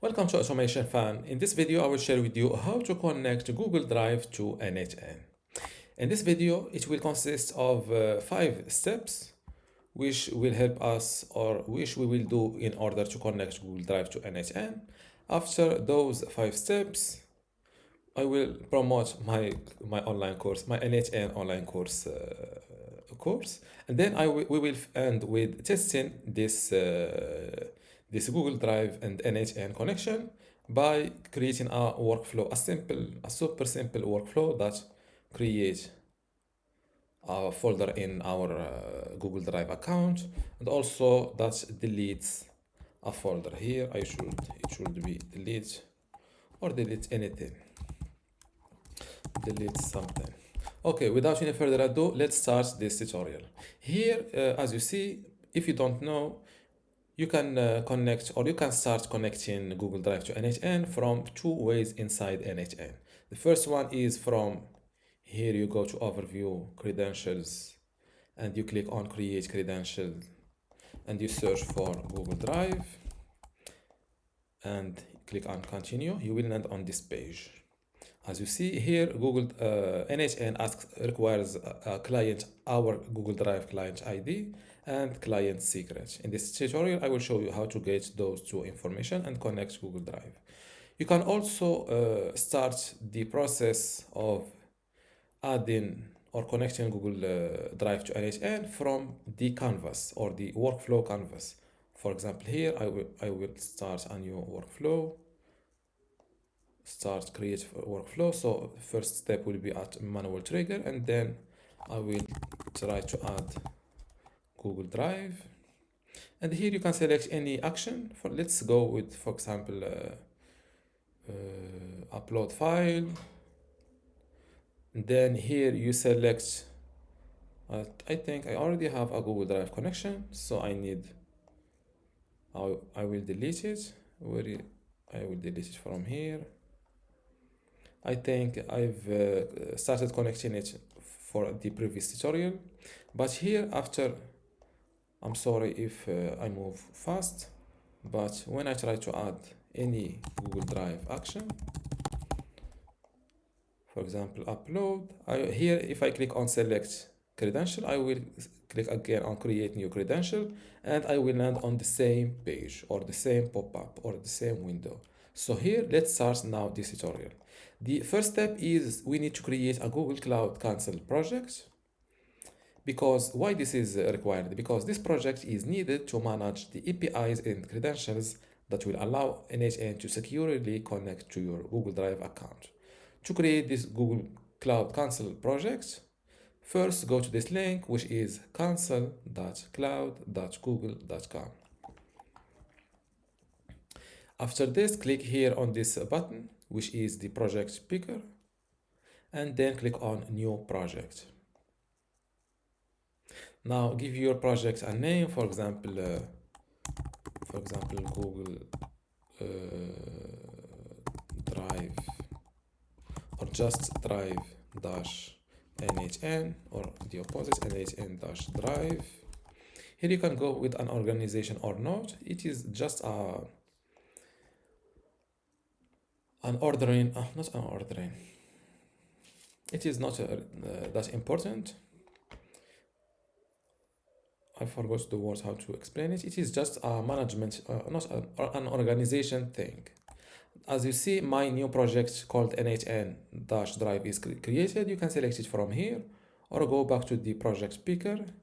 Welcome to Automation Fan. In this video, I will share with you how to connect Google Drive to n8n. In this video, it will consist of 5 steps which will help us or which we will do in order to connect Google Drive to n8n. After those 5 steps, I will promote my online course, my n8n online course, and then we will end with testing this Google Drive and n8n connection by creating a workflow, a super simple workflow that creates a folder in our Google Drive account, and also that deletes a folder here. It should be delete or delete anything. Delete something. Okay, without any further ado, let's start this tutorial. Here, as you see, if you don't know, you can connect or you can start connecting Google Drive to n8n from 2 ways inside n8n. The first one is from here. You go to Overview, Credentials, and you click on Create Credential, and you search for Google Drive, and click on Continue. You will land on this page. As you see here, n8n requires our Google Drive client ID and client secret. In this tutorial, I will show you how to get those two information and connect Google Drive. You can also start the process of adding or connecting Google Drive to n8n from the canvas or the workflow canvas. For example, here I will start a new workflow. Start create workflow. So first step will be at manual trigger, and then I will try to add Google Drive, and here you can select any action. Let's go with, for example, upload file. And then here you select I think I already have a Google Drive connection, so I will delete it. I will delete it from here. I think I've started connecting it for the previous tutorial, but here after, I'm sorry if I move fast, but when I try to add any Google Drive action, for example, upload, here if I click on select credential, I will click again on create new credential, and I will land on the same page or the same pop-up or the same window. So here, let's start now this tutorial. The first step is we need to create a Google Cloud Cancel project. Because why this is required? Because this project is needed to manage the APIs and credentials that will allow n8n to securely connect to your Google Drive account. To create this Google Cloud Cancel project, first go to this link, which is cancel.cloud.google.com. After this, click here on this button, which is the project picker, and then click on new project. Now give your project a name, for example, Google Drive, or just Drive dash n8n, or the opposite, n8n dash Drive. Here you can go with an organization or not. It is just an ordering, not an ordering. It is not that important. I forgot the words how to explain it. It is just a management, not an organization thing. As you see, my new project called n8n-drive is created. You can select it from here, or go back to the project picker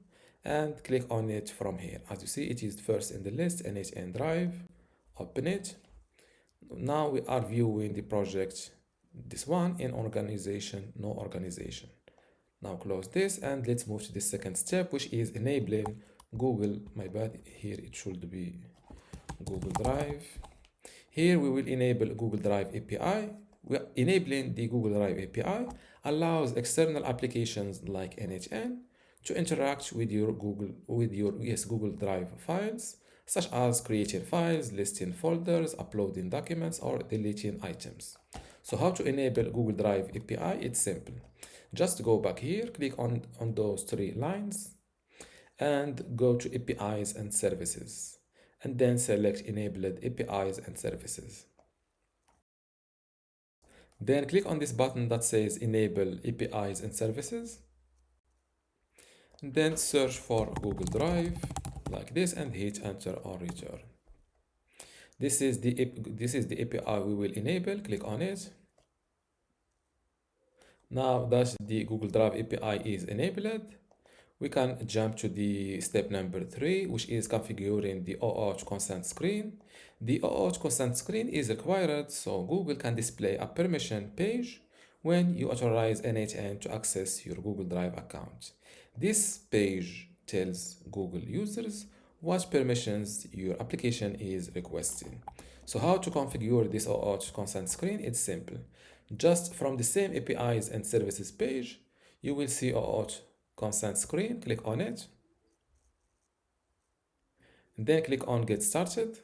and click on it from here. As you see, it is first in the list, n8n drive. Open it. Now we are viewing the project, this one, in organization, no organization. Now close this, and let's move to the second step, which is enabling Google, my bad, here it should be Google Drive. Here we will enable Google Drive API. Enabling the Google Drive API allows external applications like n8n to interact with your Google Drive files, such as creating files, listing folders, uploading documents, or deleting items. So how to enable Google Drive API? It's simple. Just go back here, click on those 3 lines, and go to APIs and services. and then select Enabled APIs and Services. Then click on this button that says Enable APIs and Services. And then search for Google Drive like this and hit enter or return. This is the API we will enable. Click on it. Now that the Google Drive API is enabled, we can jump to the step number 3, which is configuring the OAuth consent screen. The OAuth consent screen is required so Google can display a permission page when you authorize n8n to access your Google Drive account. This page tells Google users what permissions your application is requesting. So how to configure this OAuth consent screen? It's simple. Just from the same APIs and services page, you will see OAuth consent screen. Click on it. And then click on Get Started.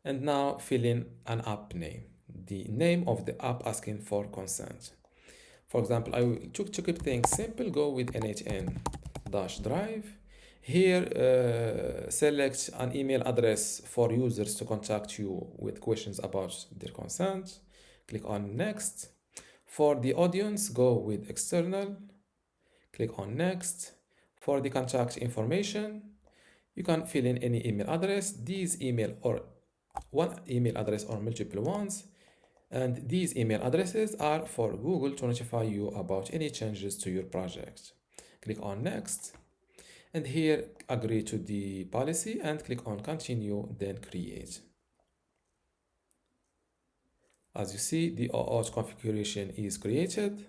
And now fill in an app name, the name of the app asking for consent. For example, to keep things simple, go with n8n-drive. Here, select an email address for users to contact you with questions about their consent. Click on Next. For the audience, go with external. Click on Next. For the contact information, you can fill in any email address. These email or one email address or multiple ones. And these email addresses are for Google to notify you about any changes to your project. Click on Next. And here, agree to the policy and click on Continue, then Create. As you see, the OAuth configuration is created.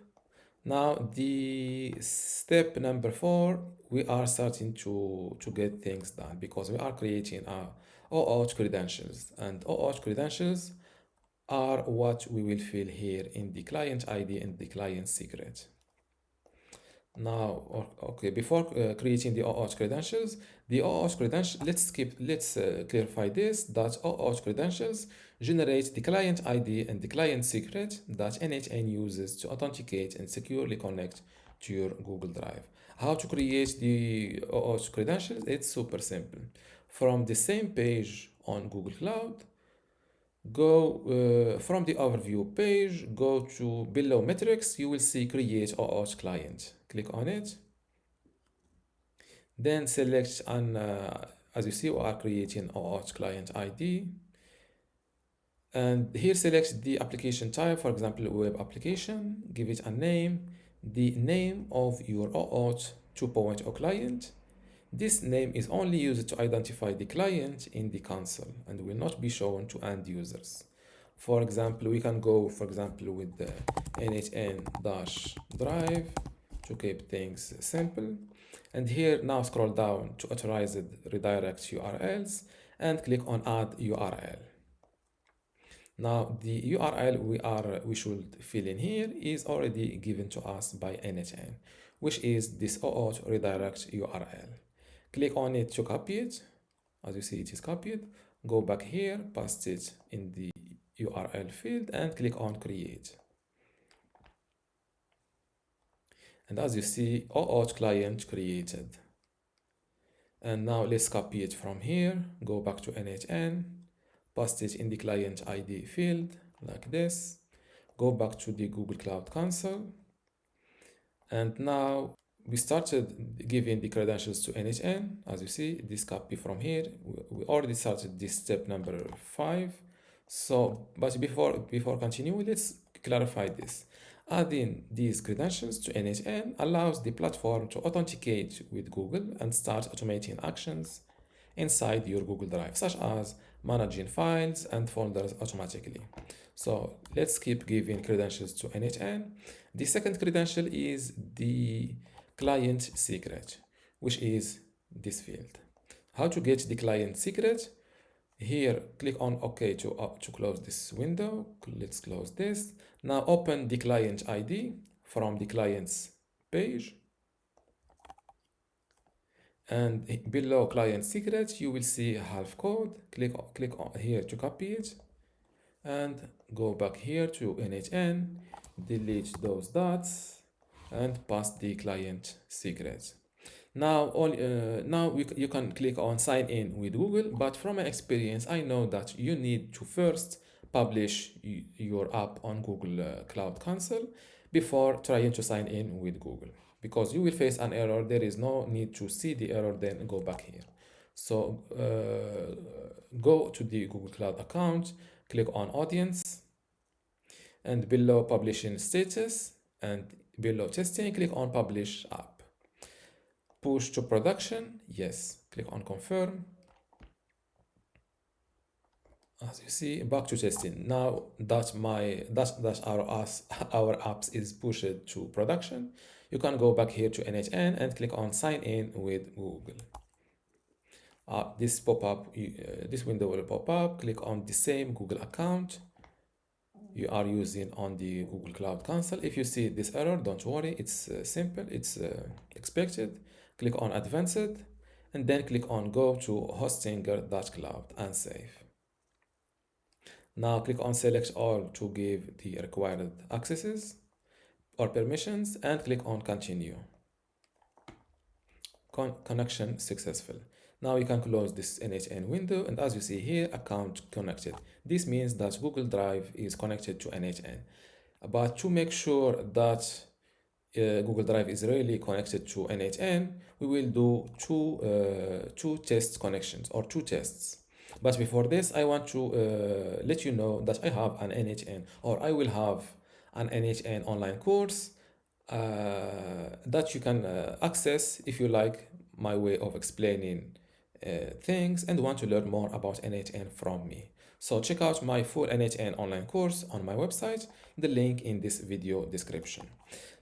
Now, the step number 4, we are starting to get things done because we are creating our OAuth credentials. And OAuth credentials are what we will fill here in the client ID and the client secret. Now, okay, before creating the OAuth credentials, let's clarify this, that OAuth credentials generate the client ID and the client secret that n8n uses to authenticate and securely connect to your Google Drive. How to create the OAuth credentials? It's super simple. From the same page on Google Cloud, go from the overview page, go to below metrics, you will see create OAuth client. Click on it. Then select as you see, we are creating OAuth client ID. And here select the application type, for example, web application, give it a name, the name of your OAuth 2.0 client. This name is only used to identify the client in the console and will not be shown to end users. For example, we can go, with the n8n-drive to keep things simple. And here now scroll down to authorized redirect URLs and click on add URL. Now the URL we should fill in here is already given to us by n8n, which is this OAuth redirect URL. Click on it to copy it. As you see, it is copied. Go back here, paste it in the URL field and click on create. And as you see, OAuth client created. And now let's copy it from here. Go back to n8n, paste it in the client ID field like this. Go back to the Google Cloud Console. And now we started giving the credentials to n8n. As you see, this copy from here, we already started this step number 5. So, but before continuing, let's clarify this. Adding these credentials to n8n allows the platform to authenticate with Google and start automating actions inside your Google Drive, such as managing files and folders automatically. So let's keep giving credentials to n8n. The second credential is the client secret, which is this field. How to get the client secret? Here, click on OK to close this window. Let's close this. Now open the client ID from the client's page. And below client secret, you will see half code. Click on here to copy it. And go back here to n8n, delete those dots, and paste the client secret. You can click on sign in with Google, but from my experience, I know that you need to first publish your app on Google Cloud Console before trying to sign in with Google, because you will face an error. There is no need to see the error, then go back here. So go to the Google Cloud account, click on audience, and below publishing status, and below testing, click on publish app. Push to production, yes, click on confirm. As you see, back to testing. Now that our apps is pushed to production, you can go back here to n8n and click on sign in with Google. This window will pop up. Click on the same Google account you are using on the Google Cloud Console. If you see this error, don't worry, it's simple, it's expected. Click on advanced, and then click on go to hostinger.cloud and save. Now click on select all to give the required accesses or permissions, and click on continue. Connection successful. Now you can close this n8n window, and as you see here, account connected. This means that Google Drive is connected to n8n. But to make sure that Google Drive is really connected to n8n, we will do two test connections or two tests. But before this, I want to let you know that I have an n8n, or I will have an n8n online course that you can access if you like my way of explaining things and want to learn more about n8n from me. So check out my full n8n online course on my website, the link in this video description.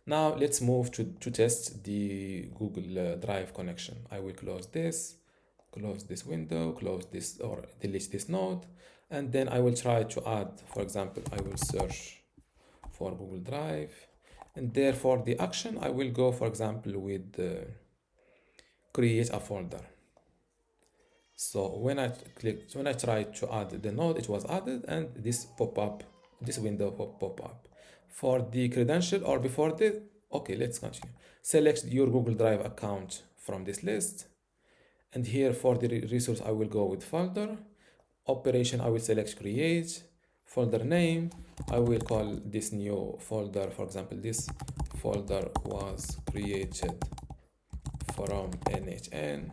Now let's move to test the Google Drive connection. I will close this window, close this or delete this node, and then I will try to add, for example, I will search for Google Drive, and therefore the action I will go, for example, with create a folder. So when I tried to add the node, it was added, and this window pop up. For the credential or before this, okay, let's continue. Select your Google Drive account from this list. And here for the resource, I will go with folder. Operation, I will select create. Folder name, I will call this new folder, for example, this folder was created from n8n.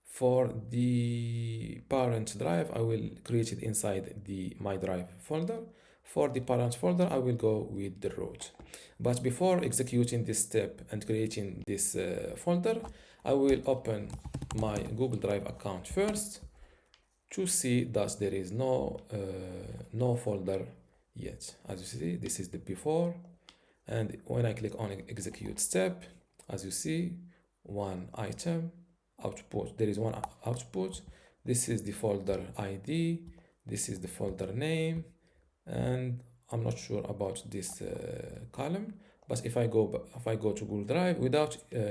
For the parent drive, I will create it inside the my drive folder. For the parent folder, I will go with the root. But before executing this step and creating this folder, I will open my Google Drive account first to see that there is no folder yet. As you see, this is the before, and when I click on execute step, as you see, one item output, there is one output. This is the folder ID, this is the folder name, and I'm not sure about this column, but if I go to Google Drive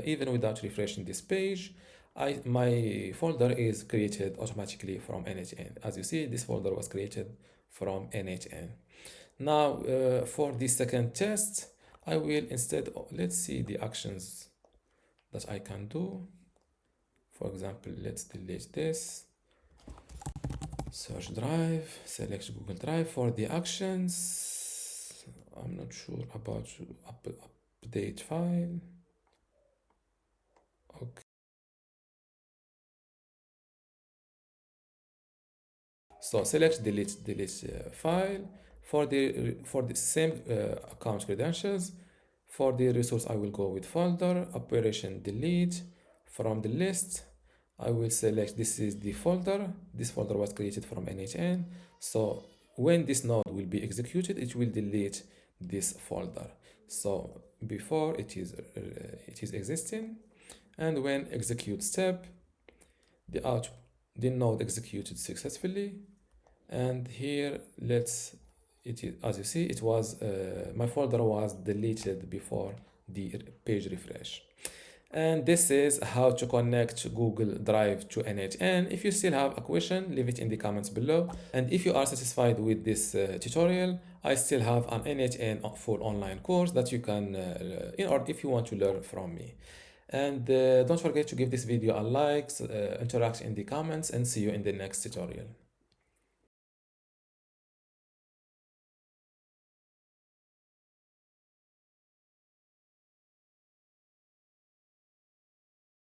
even without refreshing this page, my folder is created automatically from n8n. As you see, this folder was created from n8n. Now for the second test, I will instead, let's see the actions that I can do. For example, let's delete this. Search drive, select Google Drive. For the actions, I'm not sure about update file. Okay. So select delete file. For the same account credentials, for the resource I will go with folder. Operation delete. From the list, I will select, this is the folder. This folder was created from n8n. So when this node will be executed, it will delete this folder. So before it is existing, and when execute step, the node executed successfully. And here as you see, it was my folder was deleted before the page refresh. And this is how to connect Google Drive to n8n. If you still have a question, leave it in the comments below. And if you are satisfied with this tutorial, I still have an n8n full online course that you can, or if you want to learn from me. And don't forget to give this video a like, interact in the comments, and see you in the next tutorial.